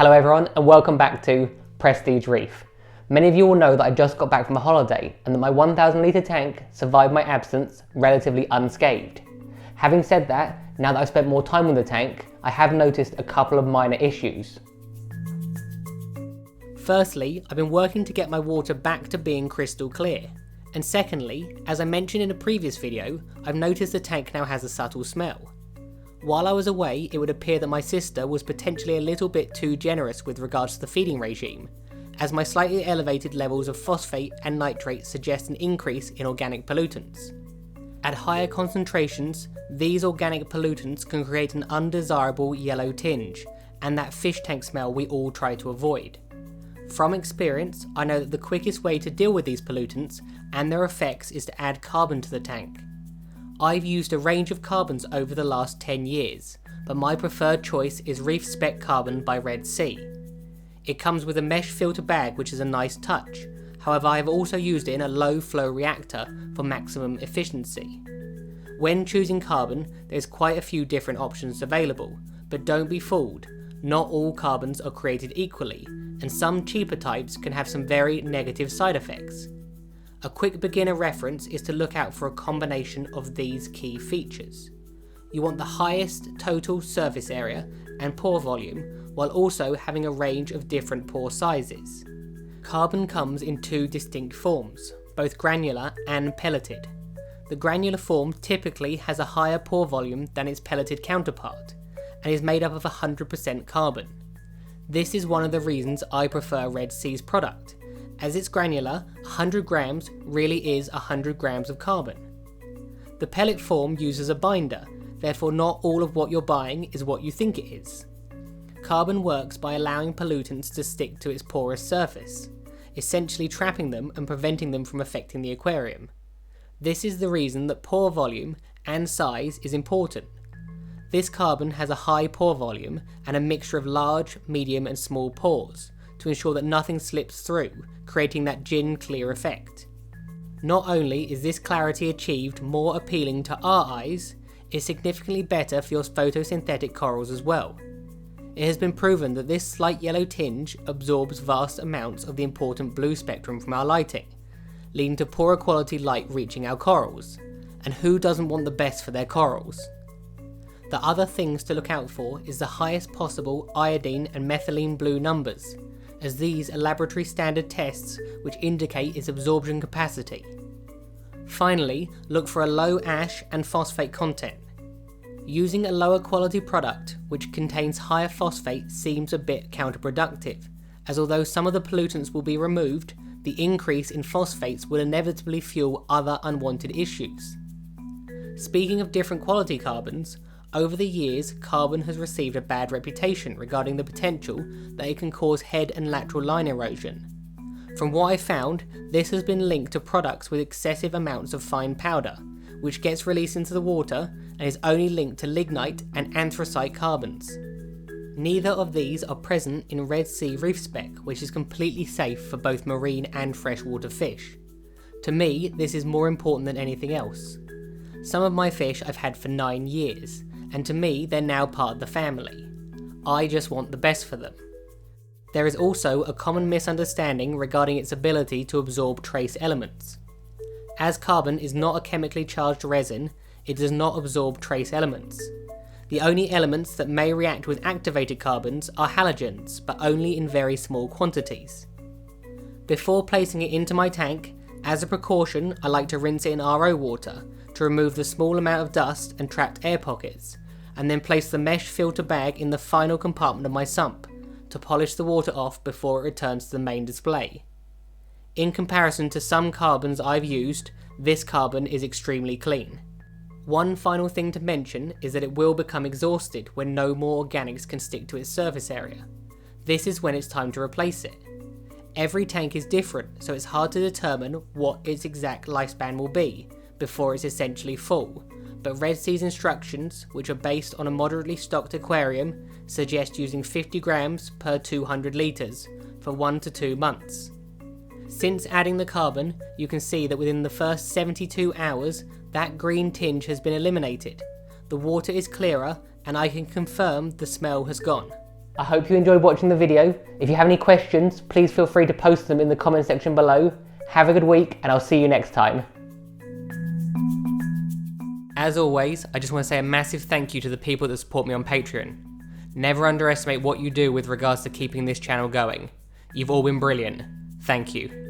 Hello everyone and welcome back to Prestige Reef. Many of you will know that I just got back from a holiday and that my 1,000 litre tank survived my absence relatively unscathed. Having said that, now that I've spent more time on the tank, I have noticed a couple of minor issues. Firstly, I've been working to get my water back to being crystal clear. And secondly, as I mentioned in a previous video, I've noticed the tank now has a subtle smell. While I was away, it would appear that my sister was potentially a little bit too generous with regards to the feeding regime, as my slightly elevated levels of phosphate and nitrate suggest an increase in organic pollutants. At higher concentrations, these organic pollutants can create an undesirable yellow tinge, and that fish tank smell we all try to avoid. From experience, I know that the quickest way to deal with these pollutants and their effects is to add carbon to the tank. I've used a range of carbons over the last 10 years, but my preferred choice is Reef Spec Carbon by Red Sea. It comes with a mesh filter bag, which is a nice touch. However, I have also used it in a low flow reactor for maximum efficiency. When choosing carbon, there's quite a few different options available, but don't be fooled, not all carbons are created equally, and some cheaper types can have some very negative side effects. A quick beginner reference is to look out for a combination of these key features. You want the highest total surface area and pore volume, while also having a range of different pore sizes. Carbon comes in two distinct forms, both granular and pelleted. The granular form typically has a higher pore volume than its pelleted counterpart, and is made up of 100% carbon. This is one of the reasons I prefer Red Sea's product. As it's granular, 100 grams really is 100 grams of carbon. The pellet form uses a binder, therefore not all of what you're buying is what you think it is. Carbon works by allowing pollutants to stick to its porous surface, essentially trapping them and preventing them from affecting the aquarium. This is the reason that pore volume and size is important. This carbon has a high pore volume and a mixture of large, medium and small pores, to ensure that nothing slips through, creating that gin clear effect. Not only is this clarity achieved more appealing to our eyes, it's significantly better for your photosynthetic corals as well. It has been proven that this slight yellow tinge absorbs vast amounts of the important blue spectrum from our lighting, leading to poorer quality light reaching our corals. And who doesn't want the best for their corals? The other things to look out for is the highest possible iodine and methylene blue numbers, as these are laboratory standard tests which indicate its absorption capacity. Finally, look for a low ash and phosphate content. Using a lower quality product which contains higher phosphate seems a bit counterproductive, as although some of the pollutants will be removed, the increase in phosphates will inevitably fuel other unwanted issues. Speaking of different quality carbons, over the years, carbon has received a bad reputation regarding the potential that it can cause head and lateral line erosion. From what I found, this has been linked to products with excessive amounts of fine powder, which gets released into the water and is only linked to lignite and anthracite carbons. Neither of these are present in Red Sea Reef Spec, which is completely safe for both marine and freshwater fish. To me, this is more important than anything else. Some of my fish I've had for 9 years, and to me they're now part of the family. I just want the best for them. There is also a common misunderstanding regarding its ability to absorb trace elements. As carbon is not a chemically charged resin, it does not absorb trace elements. The only elements that may react with activated carbons are halogens, but only in very small quantities. Before placing it into my tank, as a precaution, I like to rinse it in RO water to remove the small amount of dust and trapped air pockets, and then place the mesh filter bag in the final compartment of my sump to polish the water off before it returns to the main display. In comparison to some carbons I've used, this carbon is extremely clean. One final thing to mention is that it will become exhausted when no more organics can stick to its surface area. This is when it's time to replace it. Every tank is different, so it's hard to determine what its exact lifespan will be before it's essentially full, but Red Sea's instructions, which are based on a moderately stocked aquarium, suggest using 50 grams per 200 litres for 1 to 2 months. Since adding the carbon, you can see that within the first 72 hours, that green tinge has been eliminated. The water is clearer, and I can confirm the smell has gone. I hope you enjoyed watching the video. If you have any questions, please feel free to post them in the comment section below. Have a good week, and I'll see you next time. As always, I just want to say a massive thank you to the people that support me on Patreon. Never underestimate what you do with regards to keeping this channel going. You've all been brilliant. Thank you.